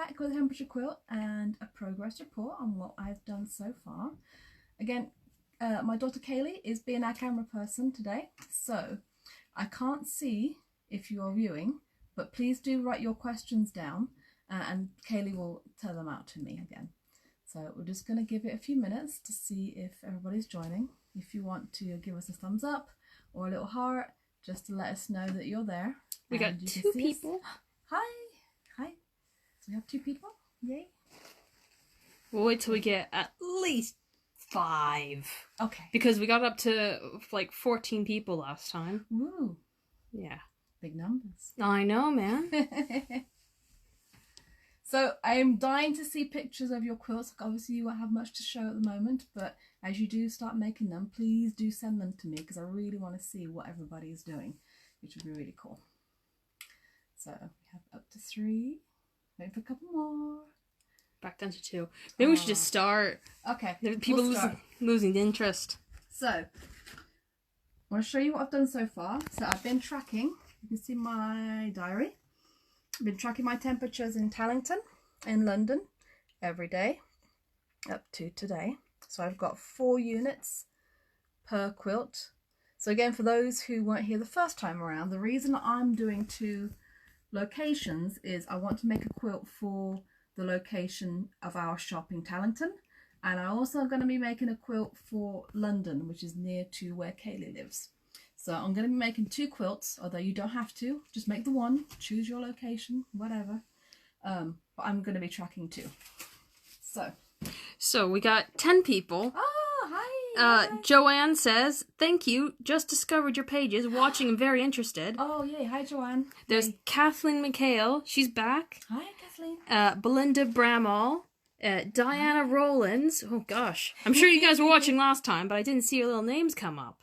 back with a temperature quilt and a progress report on what I've done so far. Again, my daughter Kaylee is being our camera person today, so I can't see if you are viewing, but please do write your questions down and Kaylee will tell them out to me again. So we're just going to give it a few minutes to see if everybody's joining. If you want to give us a thumbs up or a little heart, just to let us know that you're there. We got 2 people. Hi. Hi. So we have 2 people. Yay. We'll wait till we get at least 5. Okay. Because we got up to like 14 people last time. Woo. Yeah. Big numbers. I know, man. So I'm dying to see pictures of your quilts. Obviously you won't have much to show at the moment, but as you do start making them, please do send them to me because I really want to see what everybody is doing, which would be really cool. So we have up to 3. Wait for a couple more. Back down to 2. Maybe we should just start. Okay. People losing interest. So I want to show you what I've done so far. So I've been tracking. You can see my diary. I've been tracking my temperatures in Tallington, in London, every day, up to today. So I've got 4 units per quilt. So again, for those who weren't here the first time around, the reason I'm doing 2 locations is I want to make a quilt for the location of our shop in Tallington. And I'm also going to be making a quilt for London, which is near to where Kaylee lives. So I'm going to be making 2 quilts, although you don't have to. Just make the one, choose your location, whatever. But I'm going to be tracking 2. So we got 10 people. Oh, hi. Joanne says, thank you. Just discovered your pages. Watching and very interested. Oh, yay. Hi, Joanne. There's Yay. Kathleen McHale. She's back. Hi, Kathleen. Belinda Bramall. Diana Rollins. Oh, gosh. I'm sure you guys were watching last time, but I didn't see your little names come up.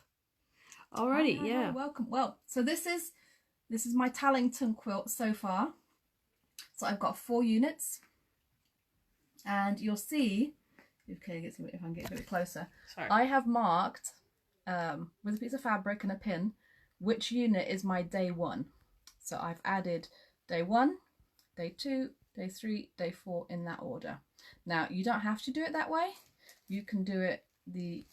Alrighty, hi, yeah. Welcome. Well, so this is my Tallington quilt so far. So I've got 4 units. And you'll see, if I can get a bit closer, Sorry. I have marked with a piece of fabric and a pin which unit is my day 1. So I've added day 1, day 2, day 3, day 4 in that order. Now you don't have to do it that way. You can do it the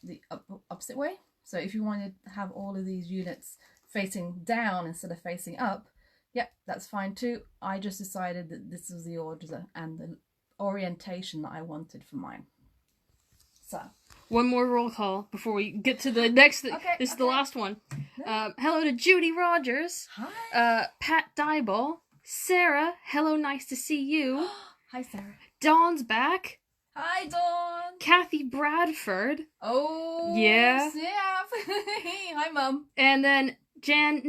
opposite way. So if you want to have all of these units facing down instead of facing up, yep, that's fine too. I just decided that this was the order and the orientation that I wanted for mine. So one more roll call before we get to the next. This is the last one. Hello to Judy Rogers. Hi. Pat Dyball. Sarah. Hello, nice to see you. Hi, Sarah. Dawn's back. Hi, Dawn. Kathy Bradford. Oh, yeah. Snap. Hi, Mum. And then Jan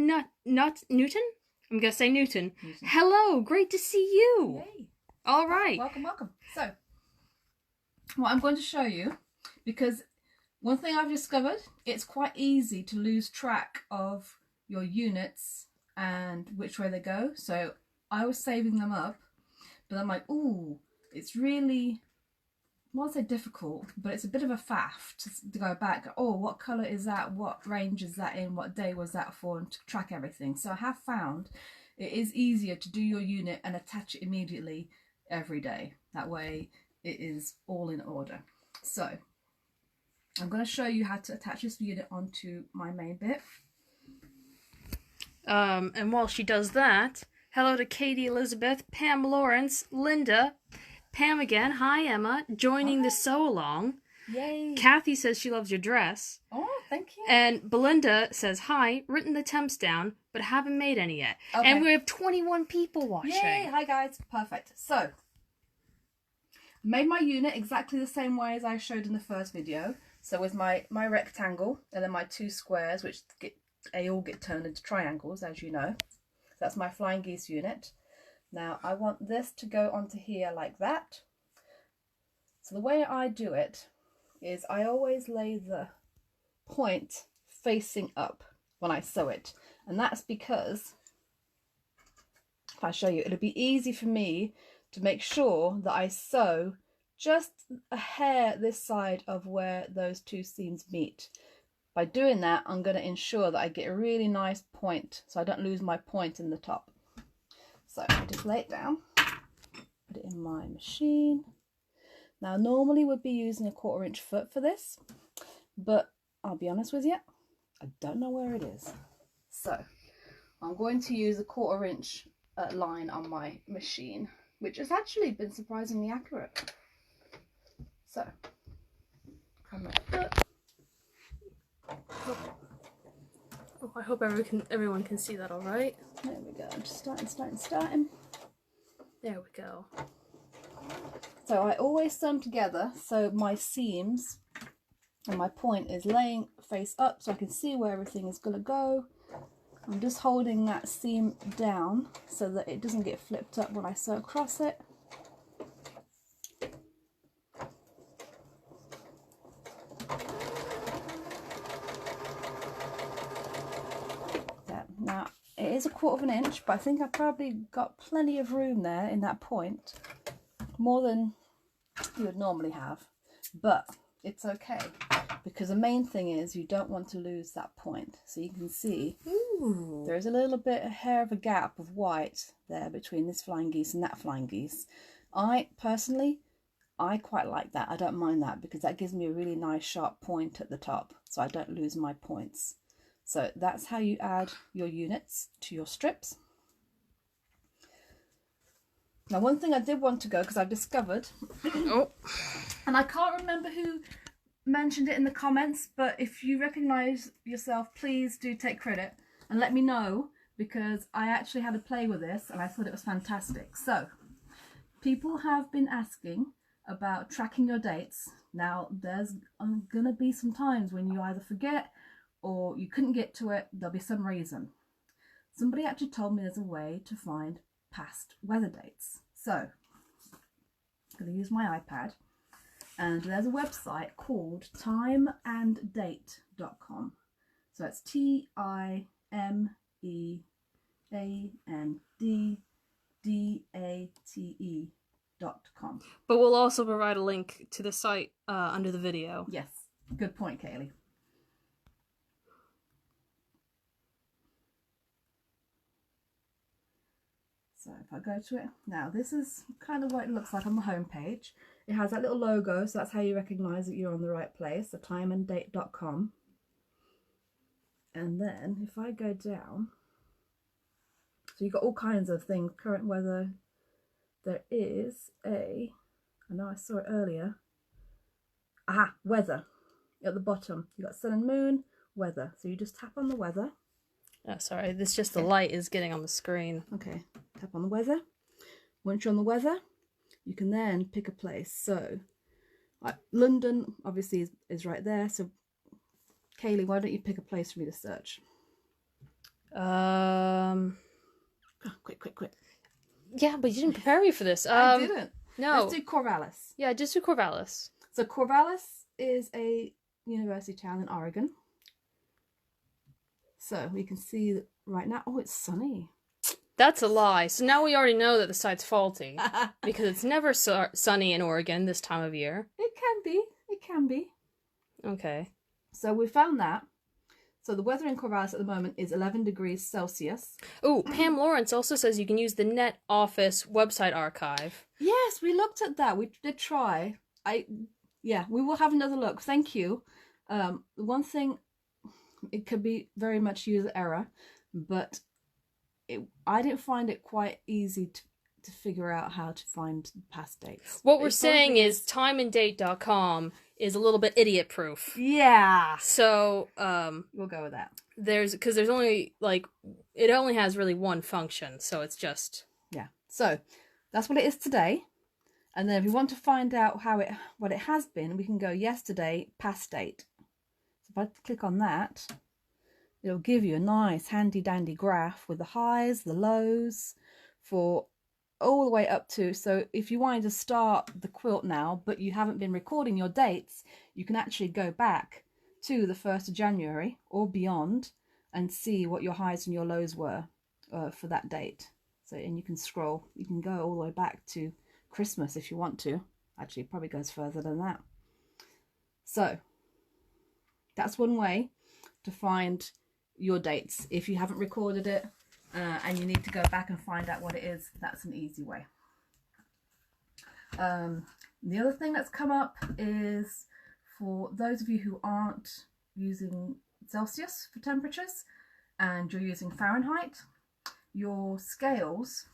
Newton. I'm gonna say Newton. Hello, great to see you. Yay. All right. Welcome. So, what I'm going to show you, because one thing I've discovered, it's quite easy to lose track of your units and which way they go. So I was saving them up, but I'm like, ooh, it's really, I won't say difficult, but it's a bit of a faff to go back. Oh, what colour is that? What range is that in? What day was that for? And to track everything. So I have found it is easier to do your unit and attach it immediately every day. That way it is all in order. So I'm going to show you how to attach this unit onto my main bit. And while she does that, hello to Katie Elizabeth, Pam Lawrence, Linda, Pam again, hi Emma, joining the sew along. Yay. Kathy says she loves your dress. Oh, thank you. And Belinda says, hi, written the temps down, but haven't made any yet. Okay. And we have 21 people watching. Yay, hi guys, perfect. So, I made my unit exactly the same way as I showed in the first video. So with my rectangle and then my 2 squares, which all get turned into triangles, as you know. So that's my flying geese unit. Now I want this to go onto here like that. So the way I do it is I always lay the point facing up when I sew it. And that's because, if I show you, it'll be easy for me to make sure that I sew just a hair this side of where those 2 seams meet. By doing that, I'm going to ensure that I get a really nice point so I don't lose my point in the top. So I just lay it down, put it in my machine. Now normally we'd be using a 1/4 inch foot for this, but I'll be honest with you, I don't know where it is. So I'm going to use a 1/4 inch line on my machine, which has actually been surprisingly accurate. So, come my foot. Oh, I hope everyone can see that all right. There we go. Just starting. There we go. So I always sew them together so my seams and my point is laying face up so I can see where everything is going to go. I'm just holding that seam down so that it doesn't get flipped up when I sew across it. There. Now it is a 1/4 inch, but I think I've probably got plenty of room there in that point, more than you would normally have, but it's okay because the main thing is you don't want to lose that point. So you can see there's a little bit a hair of a gap of white there between this flying geese and that flying geese. I personally quite like that. I don't mind that because that gives me a really nice sharp point at the top so I don't lose my points. So that's how you add your units to your strips. Now one thing I did want to go, because I've discovered, and I can't remember who mentioned it in the comments, but if you recognise yourself, please do take credit and let me know, because I actually had a play with this and I thought it was fantastic. So people have been asking about tracking your dates. Now there's gonna be some times when you either forget or you couldn't get to it. There'll be some reason. Somebody actually told me there's a way to find past weather dates. So I'm going to use my iPad, and there's a website called timeanddate.com. So it's timeanddate.com. But we'll also provide a link to the site under the video. Yes, good point, Kaylee. So if I go to it, now this is kind of what it looks like on the home page. It has that little logo, so that's how you recognise that you're on the right place, so timeanddate.com. And then if I go down, so you've got all kinds of things, current weather. There is I know I saw it earlier, weather at the bottom. You've got sun and moon, weather. So you just tap on the weather. Oh, sorry, this just the light is getting on the screen. Okay, tap on the weather. Once you're on the weather, you can then pick a place. So London obviously is right there. So Kaylee, why don't you pick a place for me to search? Quick. Yeah, but you didn't prepare me for this. I didn't. No. Let's do Corvallis. Yeah, just do Corvallis. So Corvallis is a university town in Oregon. So we can see that right now, oh, it's sunny. That's a lie. So now we already know that the site's faulty because it's never sunny in Oregon this time of year. It can be. Okay. So we found that. So the weather in Corvallis at the moment is 11 degrees Celsius. Oh, Pam Lawrence also says you can use the Net Office website archive. Yes, we looked at that. We did try. We will have another look. Thank you. The one thing, it could be very much user error, but I didn't find it quite easy to figure out how to find past dates. What we're saying is timeanddate.com is a little bit idiot proof. Yeah. So we'll go with that. There's only it only has really one function, so it's just So that's what it is today. And then if you want to find out what it has been, we can go yesterday past date. So if I click on that, it'll give you a nice handy dandy graph with the highs, the lows, for all the way up to, so if you wanted to start the quilt now but you haven't been recording your dates, you can actually go back to the 1st of January or beyond and see what your highs and your lows were for that date. So, and you can scroll, you can go all the way back to Christmas if you want to. Actually, it probably goes further than that. So that's one way to find your dates if you haven't recorded it and you need to go back and find out what it is. That's an easy way. The other thing that's come up is for those of you who aren't using Celsius for temperatures and you're using Fahrenheit, your scales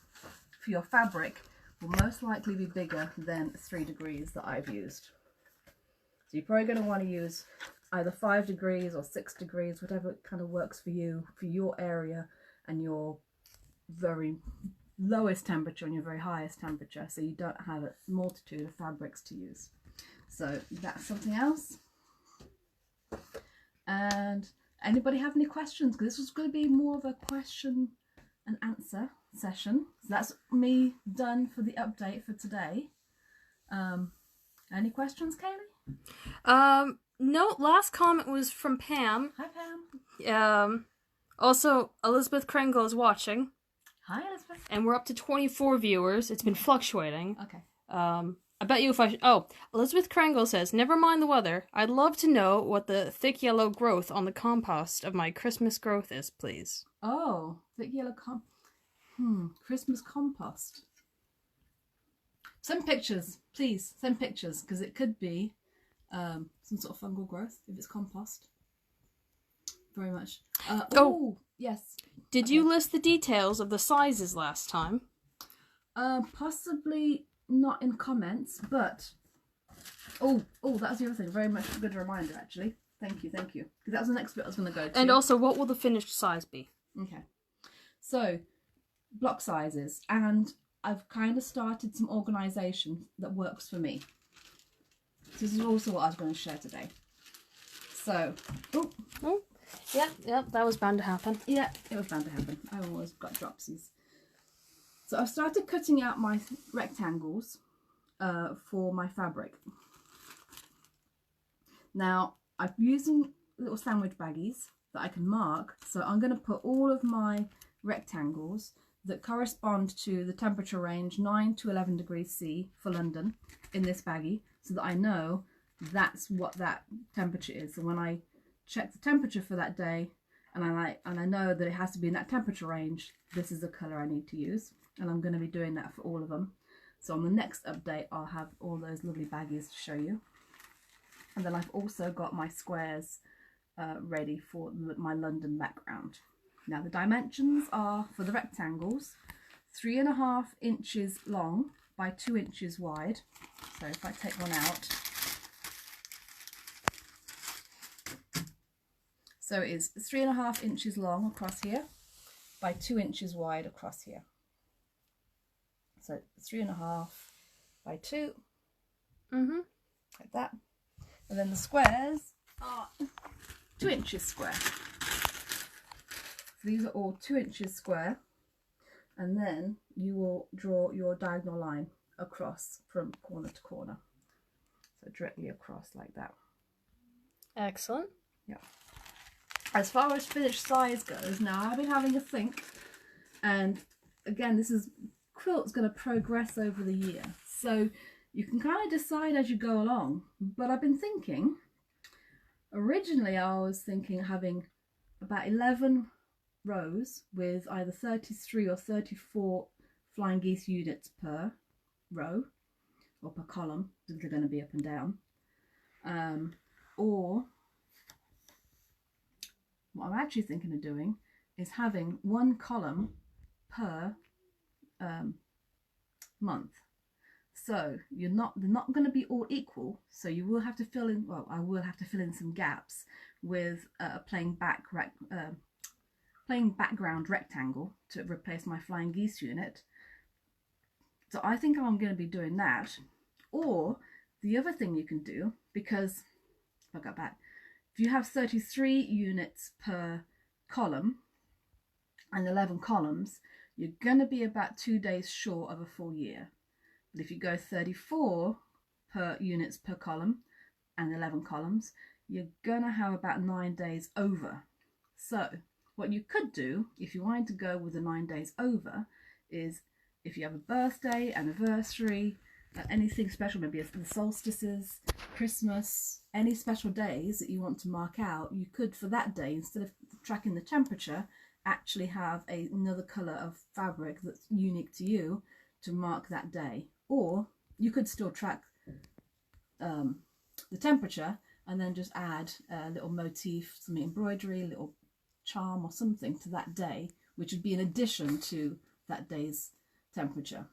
for your fabric will most likely be bigger than 3 degrees that I've used. So you're probably going to want to use either 5 degrees or 6 degrees, whatever kind of works for you, for your area and your very lowest temperature and your very highest temperature, so you don't have a multitude of fabrics to use. So that's something else. And anybody have any questions? Because this was going to be more of a question and answer session. So that's me done for the update for today. Any questions, Kaylee? No, last comment was from Pam. Hi, Pam. Also, Elizabeth Kringle is watching. Hi, Elizabeth. And we're up to 24 viewers. It's been fluctuating. Okay. I bet you if I... Elizabeth Kringle says, never mind the weather. I'd love to know what the thick yellow growth on the compost of my Christmas growth is, please. Oh, thick yellow Christmas compost. Send pictures, please. Send pictures, because it could be some sort of fungal growth if it's compost. Very much. Yes. Did you list the details of the sizes last time? Possibly not in comments, but that's the other thing. Very much a good reminder, actually. Thank you. Because that was the next bit I was going to go to. And also, what will the finished size be? Okay. So, block sizes, and I've kind of started some organisation that works for me. This is also what I was going to share today. So, Yep, that was bound to happen. Yeah, it was bound to happen. I always got dropsies. So I've started cutting out my rectangles for my fabric. Now, I'm using little sandwich baggies that I can mark. So I'm going to put all of my rectangles that correspond to the temperature range 9 to 11 degrees C for London in this baggie, so that I know that's what that temperature is. So when I check the temperature for that day and I know that it has to be in that temperature range, this is the colour I need to use, and I'm going to be doing that for all of them. So on the next update I'll have all those lovely baggies to show you. And then I've also got my squares ready for my London background. Now the dimensions are, for the rectangles, 3.5 inches long by 2 inches wide. So if I take one out, so it is 3.5 inches long across here by 2 inches wide across here. So 3.5 by 2, like that. And then the squares are 2 inches square. So these are all 2 inches square, and then you will draw your diagonal line across from corner to corner. So directly across like that. Excellent. Yeah. As far as finished size goes, now I've been having a think, and again, this is quilt's going to progress over the year, so you can kind of decide as you go along. But I've been thinking, originally I was thinking having about 11 rows with either 33 or 34 flying geese units per row or per column, because they're going to be up and down, or what I'm actually thinking of doing is having one column per month. So they're not going to be all equal, so you will have to fill in, well, I will have to fill in some gaps with a plain background rectangle to replace my flying geese unit. So I think I'm going to be doing that. Or the other thing you can do, because if I go back, if you have 33 units per column and 11 columns, you're going to be about 2 days short of a full year. But if you go 34 units per column and 11 columns, you're going to have about 9 days over. So what you could do, if you wanted to go with the 9 days over, is if you have a birthday, anniversary, anything special, maybe it's the solstices, Christmas, any special days that you want to mark out, you could, for that day, instead of tracking the temperature, actually have another colour of fabric that's unique to you to mark that day. Or you could still track the temperature and then just add a little motif, some embroidery, a little charm or something to that day, which would be in addition to that day's temperature.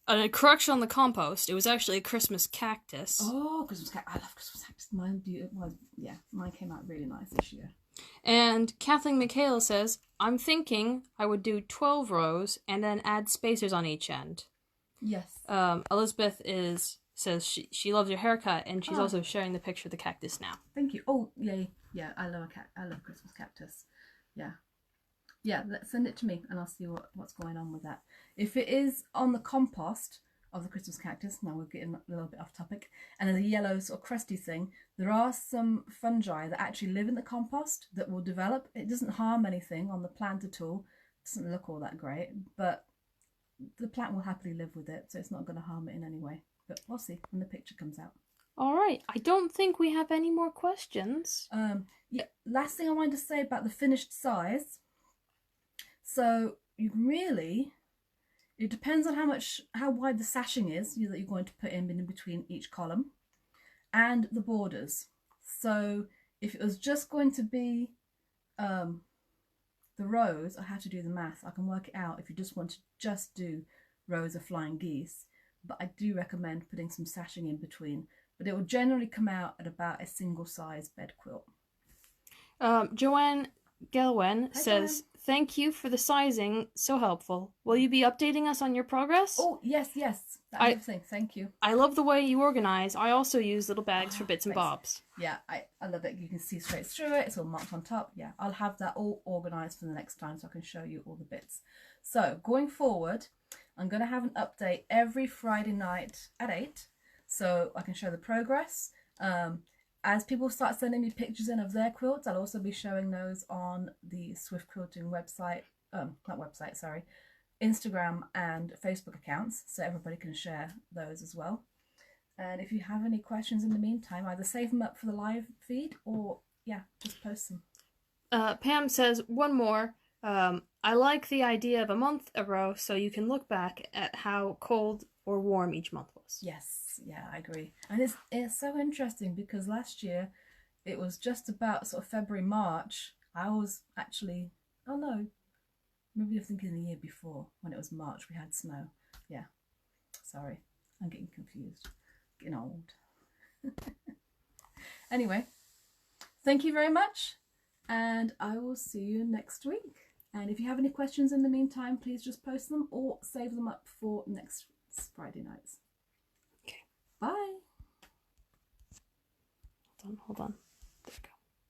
A correction on the compost. It was actually a Christmas cactus. Oh, Christmas cactus. I love Christmas cactus. Mine came out really nice this year. And Kathleen McHale says, I'm thinking I would do 12 rows and then add spacers on each end. Yes. Elizabeth says she loves your haircut, and she's also sharing the picture of the cactus now. Thank you. Oh, yay. Yeah, I love Christmas cactus. Yeah. Yeah, send it to me and I'll see what's going on with that. If it is on the compost of the Christmas cactus, now we're getting a little bit off topic, and there's a yellow sort of crusty thing, there are some fungi that actually live in the compost that will develop. It doesn't harm anything on the plant at all. It doesn't look all that great, but the plant will happily live with it, so it's not going to harm it in any way. But we'll see when the picture comes out. All right. I don't think we have any more questions. Yeah. Last thing I wanted to say about the finished size. So you really, it depends on how wide the sashing is that you're going to put in between each column, and the borders. So if it was just going to be the rows, I have to do the math. I can work it out if you just want to just do rows of flying geese. But I do recommend putting some sashing in between. But it will generally come out at about a single size bed quilt. Joanne Gelwen says, thank you for the sizing, so helpful. Will you be updating us on your progress? Oh, yes. That's the thing. Thank you. I love the way you organize. I also use little bags for bits and bobs. Yeah, I love it. You can see straight through it. It's all marked on top. Yeah, I'll have that all organized for the next time so I can show you all the bits. So going forward, I'm going to have an update every Friday night at 8 so I can show the progress. As people start sending me pictures in of their quilts, I'll also be showing those on the Swift Quilting website, Instagram and Facebook accounts, so everybody can share those as well. And if you have any questions in the meantime, either save them up for the live feed or, just post them. Pam says, one more. I like the idea of a month a row so you can look back at how cold or warm each month was. Yes, yeah, I agree. And it's so interesting because last year it was just about sort of February, March. I was actually, maybe you're thinking the year before when it was March we had snow. Yeah, sorry, I'm getting confused. Getting old. Anyway, thank you very much and I will see you next week. And if you have any questions in the meantime, please just post them or save them up for next Friday nights. Okay. Bye. Hold on.